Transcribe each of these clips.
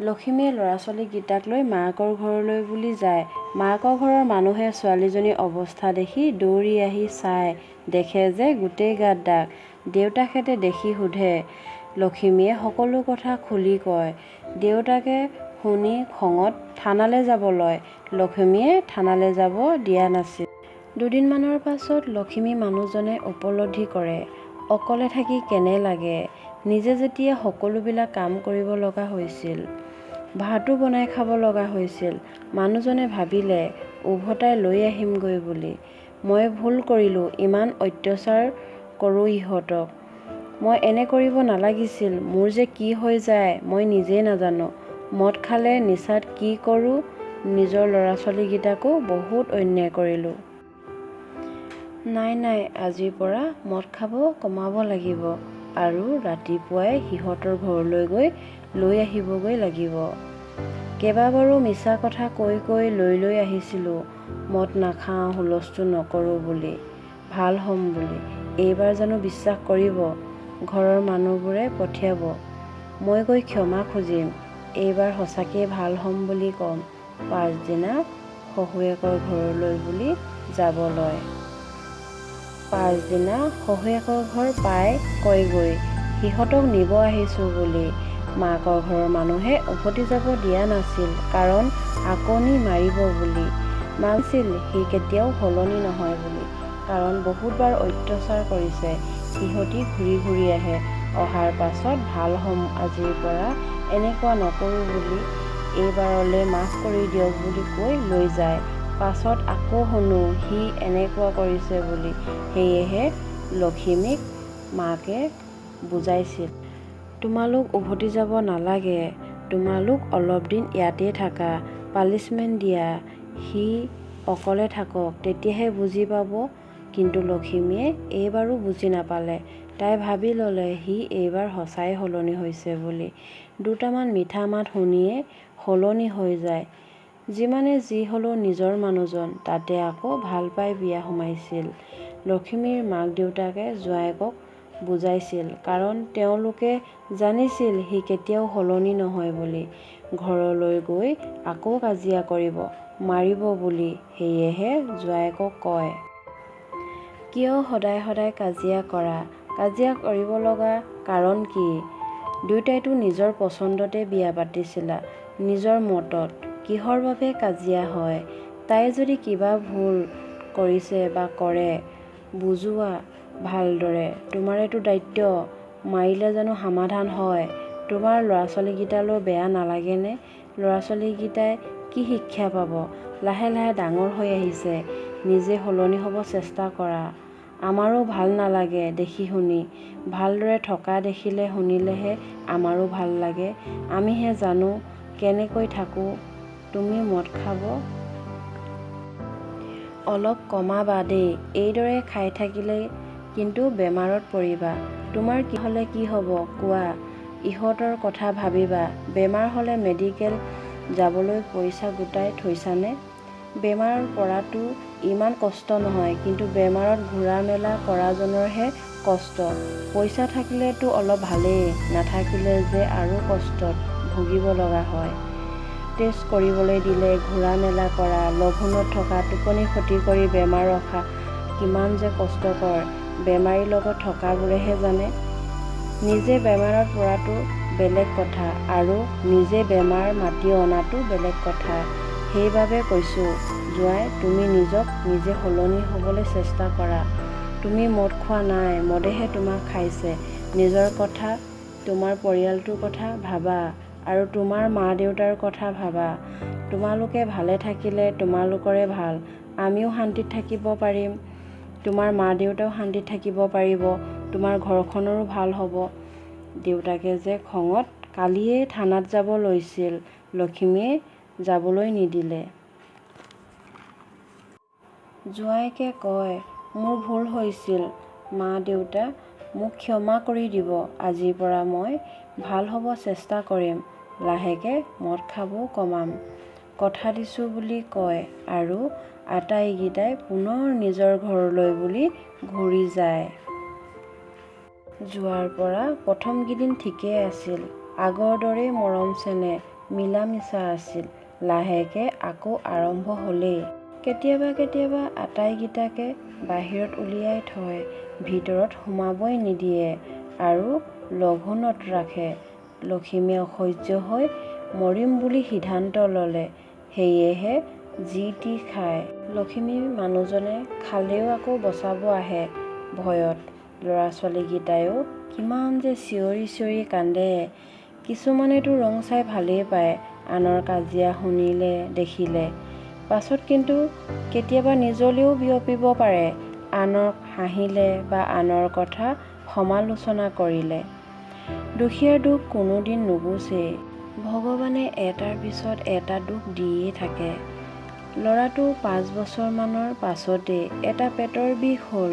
লখিমীয়ে ল'ৰা-ছোৱালীকেইটাক লৈ মাকৰ ঘৰলৈ বুলি যায়। মাকৰ ঘৰৰ মানুহে ছোৱালীজনীৰ অৱস্থা দেখি দৌৰি আহি চায়, দেখে যে গোটেই গাত দাগ। দেউতাকহঁতে দেখি সোধে। লখিমীয়ে সকলো কথা খুলি কয়। দেউতাকে শুনি খঙত থানালৈ যাব লয়। লখিমীয়ে থানালৈ যাব দিয়া নাছিল। দুদিনমানৰ পাছত লখিমী মানুহজনে উপলব্ধি কৰে, অকলে থাকি কেনে লাগে। নিজে যেতিয়া সকলোবিলাক কাম কৰিব লগা হৈছিল, ভাতো বনাই খাব লগা হৈছিল, মানুহজনে ভাবিলে উভতাই লৈ আহিমগৈ বুলি। মই ভুল কৰিলোঁ, ইমান অত্যাচাৰ কৰোঁ ইহঁতক। মই এনে কৰিব নালাগিছিল। মোৰ যে কি হৈ যায় মই নিজেই নাজানো। মদ খালে নিচাত কি কৰোঁ। নিজৰ ল'ৰা-ছোৱালীকেইটাকো বহুত অন্যায় কৰিলোঁ। নাই, আজিৰ পৰা মদ খাব কমাব লাগিব আৰু ৰাতিপুৱাই সিহঁতৰ ঘৰলৈ গৈ লৈ আহিবগৈ লাগিব। কেইবাবাৰো মিছা কথা কৈ লৈ আহিছিলোঁ, মদ নাখাওঁ, হুলস্থুল নকৰোঁ বুলি, ভাল হ'ম বুলি। এইবাৰ জানো বিশ্বাস কৰিব? ঘৰৰ মানুহবোৰে পঠিয়াব। মই গৈ ক্ষমা খুজিম। এইবাৰ সঁচাকৈয়ে ভাল হ'ম বুলি ক'ম। পাছদিনা শহুৱেকৰ ঘৰলৈ বুলি যাব লয়। পাছদিনা শহুৱেকৰ ঘৰ পাই কয়গৈ, সিহঁতক নিব আহিছোঁ বুলি। মাকৰ ঘৰৰ মানুহে উভতি যাব দিয়া নাছিল, কাৰণ আকৌ নি মাৰিব বুলি। মানিছিল সি কেতিয়াও সলনি নহয় বুলি, কাৰণ বহুতবাৰ অত্যাচাৰ কৰিছে। সিহঁতি ঘূৰি আহে। অহাৰ পাছত ভাল হ'ম, আজিৰ পৰা এনেকুৱা নকৰোঁ বুলি, এইবাৰলৈ মাফ কৰি দিয়ক বুলি কৈ লৈ যায়। পাছত আকৌ শুনো সি এনেকুৱা কৰিছে বুলি। সেয়েহে লখিমীক মাকে বুজাইছিল, তোমালোক উভতি যাব নালাগে, তোমালোক অলপ দিন ইয়াতে থাকা, পানিছমেণ্ট দিয়া, সি অকলে থাকক, তেতিয়াহে বুজি পাব। কিন্তু লখিমীয়ে এইবাৰো বুজি নাপালে। তাই ভাবি ল'লে সি এইবাৰ সঁচাই সলনি হৈছে বুলি। দুটামান মিঠা মাত শুনিয়ে সলনি হৈ যায়। যিমানে যি হ'লেও নিজৰ মানুহজন, তাতে আকৌ ভাল পাই বিয়া সোমাইছিল। লখিমীৰ মাক-দেউতাকে জোঁৱায়েকক বুজাইছিল, কাৰণ তেওঁলোকে জানিছিল সি কেতিয়াও সলনি নহয় বুলি। ঘৰলৈ গৈ আকৌ কাজিয়া কৰিব, মাৰিব বুলি। সেয়েহে জোঁৱায়েকক কয়, কিয় সদায় কাজিয়া কৰা? কাজিয়া কৰিব লগা কাৰণ কি? দুয়োটাইতো নিজৰ পচন্দতে বিয়া পাতিছিলা, নিজৰ মতত। কিহৰ বাবে কাজিয়া হয়? তাই যদি কিবা ভুল কৰিছে বা কৰে, বুজোৱা ভালদৰে। তোমাৰেতো দায়িত্ব। মাৰিলে জানো সমাধান হয়? তোমাৰ ল'ৰা-ছোৱালীকেইটালৈ বেয়া নালাগেনে? ল'ৰা-ছোৱালীকেইটাই কি শিক্ষা পাব? লাহে ডাঙৰ হৈ আহিছে, নিজে সলনি হ'ব চেষ্টা কৰা। আমাৰো ভাল নালাগে দেখি শুনি। ভালদৰে থকা দেখিলে শুনিলেহে আমাৰো ভাল লাগে। আমিহে জানো কেনেকৈ থাকোঁ। তুমি মদ খাব অলপ কমাবা দেই। এইদৰে খাই থাকিলে কিন্তু বেমাৰত পৰিবা। তোমাৰ কি হ'লে কি হ'ব কোৱা? ইহঁতৰ কথা ভাবিবা। বেমাৰ হ'লে মেডিকেল যাবলৈ পইচা গোটাই থৈছানে? বেমাৰত পৰাটো ইমান কষ্ট নহয়, কিন্তু বেমাৰত ঘূৰা মেলা কৰাজনৰহে কষ্ট। পইচা থাকিলেতো অলপ ভালেই, নাথাকিলে যে আৰু কষ্টত ভুগিব লগা হয়। টেষ্ট কৰিবলৈ দিলে, ঘূৰা মেলা কৰা, লঘোণত থকা, টোপনি ক্ষতি কৰি বেমাৰ ৰখা কিমান যে কষ্টকৰ, বেমাৰীৰ লগত থকাবোৰেহে জানে। নিজে বেমাৰত পৰাটো বেলেগ কথা আৰু নিজে বেমাৰ মাতি অনাটো বেলেগ কথা। সেইবাবে কৈছোঁ, জোঁৱাই, তুমি নিজক নিজে সলনি হ'বলৈ চেষ্টা কৰা। তুমি মদ খোৱা নাই, মদেহে তোমাক খাইছে। নিজৰ কথা, তোমাৰ পৰিয়ালটোৰ কথা ভাবা আৰু তোমাৰ মা-দেউতাৰ কথা ভাবা। তোমালোকে ভালে থাকিলে তোমালোকৰে ভাল। আমিও শান্তিত থাকিব পাৰিম, তোমাৰ মা-দেউতাও শান্তিত থাকিব পাৰিব, তোমাৰ ঘৰখনৰো ভাল হ'ব। দেউতাকে যে খঙত কালিয়েই থানাত যাব লৈছিল, লখিমীয়ে যাবলৈ নিদিলে। জোঁৱায়েকে কয়, মোৰ ভুল হৈছিল, মা-দেউতা, মোক ক্ষমা কৰি দিব। আজিৰ পৰা মই ভাল হ'ব চেষ্টা কৰিম। লাহেকৈ মদ খাবও কমাম। কথা দিছোঁ বুলি কয় আৰু আটাইকেইটাই পুনৰ নিজৰ ঘৰলৈ বুলি ঘূৰি যায়। যোৱাৰ পৰা প্ৰথম কেইদিন ঠিকেই আছিল, আগৰ দৰেই মৰম চেনেহ। মিলা মিছা আছিল। লাহেকৈ আকৌ আৰম্ভ হ'লেই। কেতিয়াবা কেতিয়াবা আটাইকেইটাকে বাহিৰত উলিয়াই থয়, ভিতৰত সোমাবই নিদিয়ে আৰু লঘোণত ৰাখে। লখিমীয়ে অসহ্য হৈ মৰিম বুলি সিদ্ধান্ত ল'লে। সেয়েহে যি টি খায়। লখিমী মানুহজনে খালেও আকৌ বচাব আহে ভয়ত। ল'ৰা-ছোৱালীকেইটায়ো কিমান যে চিঞৰি চিঞৰি কান্দে। কিছুমানেতো ৰং চাই ভালেই পায় আনৰ কাজিয়া শুনিলে দেখিলে। পাছত কিন্তু কেতিয়াবা নিজলৈও বিয়পিব পাৰে আনক হাঁহিলে বা আনৰ কথা সমালোচনা কৰিলে। দুখীয়াৰ দুখ কোনোদিন নুগুচেই। ভগৱানে এটাৰ পিছত এটা দুখ দিয়েই থাকে। ল'ৰাটো 5 বছৰমানৰ পাছতেই এটা পেটৰ বিষ হ'ল।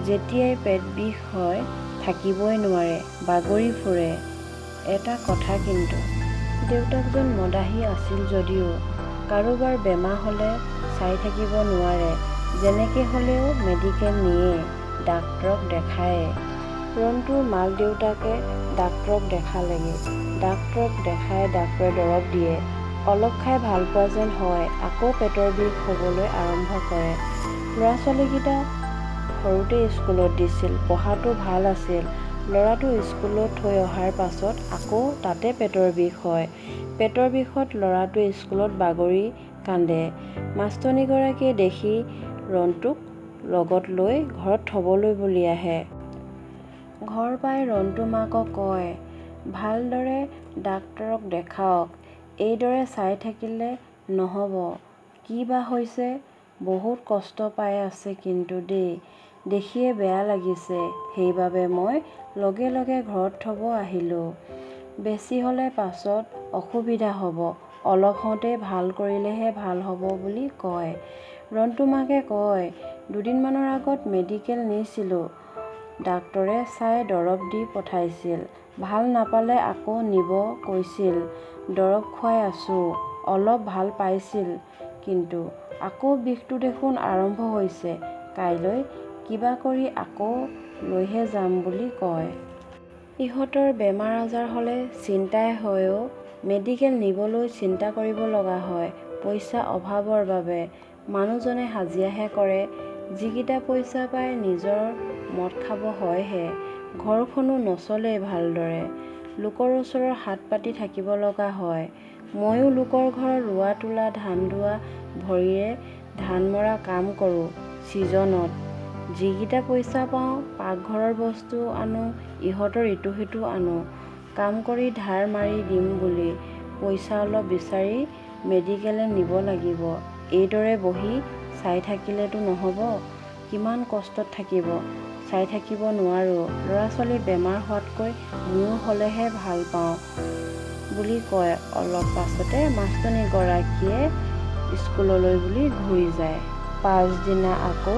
যেতিয়াই পেট বিষ হয় থাকিবই নোৱাৰে, বাগৰি ফুৰে। এটা কথা কিন্তু, দেউতাকজন মদাহী আছিল যদিও কাৰোবাৰ বেমাৰ হ'লে চাই থাকিব নোৱাৰে। যেনেকৈ হ'লেও মেডিকেল নিয়ে, ডাক্তৰক দেখায়ে। ৰন্টুৰ মাক দেউতাকে ডাক্তৰক দেখালেগৈ। ডাক্তৰক দেখাই ডাক্তৰে দৰৱ দিয়ে। অলপ খাই ভাল পোৱা যেন হয়, আকৌ পেটৰ বিষ হ'বলৈ আৰম্ভ কৰে। ল'ৰা-ছোৱালীকেইটা সৰুতে স্কুলত দিছিল, পঢ়াটো ভাল আছিল। ল'ৰাটো স্কুলত থৈ অহাৰ পাছত আকৌ তাতে পেটৰ বিষ হয়। পেটৰ বিষত ল'ৰাটোৱে স্কুলত বাগৰি কান্দে। মাষ্টৰনীগৰাকীয়ে দেখি ৰন্টুক লগত লৈ ঘৰত থ'বলৈ বুলি আহে। ঘৰ পাই ৰন্টু মাকক কয়, ভালদৰে ডাক্তৰক দেখাওক, এইদৰে চাই থাকিলে নহ'ব। কি বা হৈছে, বহুত কষ্ট পাই আছে কিন্তু দেই, দেখিয়ে বেয়া লাগিছে। সেইবাবে মই লগে লগে ঘৰত থ'ব আহিলোঁ। বেছি হ'লে পাছত অসুবিধা হ'ব, অলপ হওঁতেই ভাল কৰিলেহে ভাল হ'ব বুলি কয়। ৰন্টু মাকে কয়, দুদিনমানৰ আগত মেডিকেল নিছিলোঁ। ডাক্তৰে চাই দৰৱ দি পঠাইছিল। ভাল নাপালে আকৌ নিব কৈছিল। দৰৱ খুৱাই আছোঁ, অলপ ভাল পাইছিল। কিন্তু আকৌ বিষটো দেখোন আৰম্ভ হৈছে। কাইলৈ কিবা কৰি আকৌ লৈহে যাম বুলি কয়। ইহঁতৰ বেমাৰ আজাৰ হ'লে চিন্তাই হয় অ'। মেডিকেল নিবলৈ চিন্তা কৰিব লগা হয়, পইচা অভাৱৰ বাবে। মানুহজনে হাজিৰাহে কৰে। যিকেইটা পইচা পায় নিজৰ মদ খাব হয়হে। ঘৰখনো নচলেই ভালদৰে। লোকৰ ওচৰৰ হাত পাতি থাকিব লগা হয়। ময়ো লোকৰ ঘৰত ৰোৱা তোলা, ধান দোৱা ভৰিৰে ধান মৰা কাম কৰোঁ। ছিজনত যিকেইটা পইচা পাওঁ পাকঘৰৰ বস্তু আনো, ইহঁতৰ ইটো সিটো আনো। কাম কৰি ধাৰ মাৰি দিম বুলি পইচা অলপ বিচাৰি মেডিকেলে নিব লাগিব। এইদৰে বহি চাই থাকিলেতো নহ'ব। কিমান কষ্টত থাকিব, চাই থাকিব নোৱাৰোঁ। ল'ৰা-ছোৱালী বেমাৰ হোৱাতকৈ মোৰ হ'লেহে ভাল পাওঁ বুলি কয়। অলপ পাছতে মাষ্টৰনীগৰাকীয়ে স্কুললৈ বুলি ঘূৰি যায়। পাছদিনা আকৌ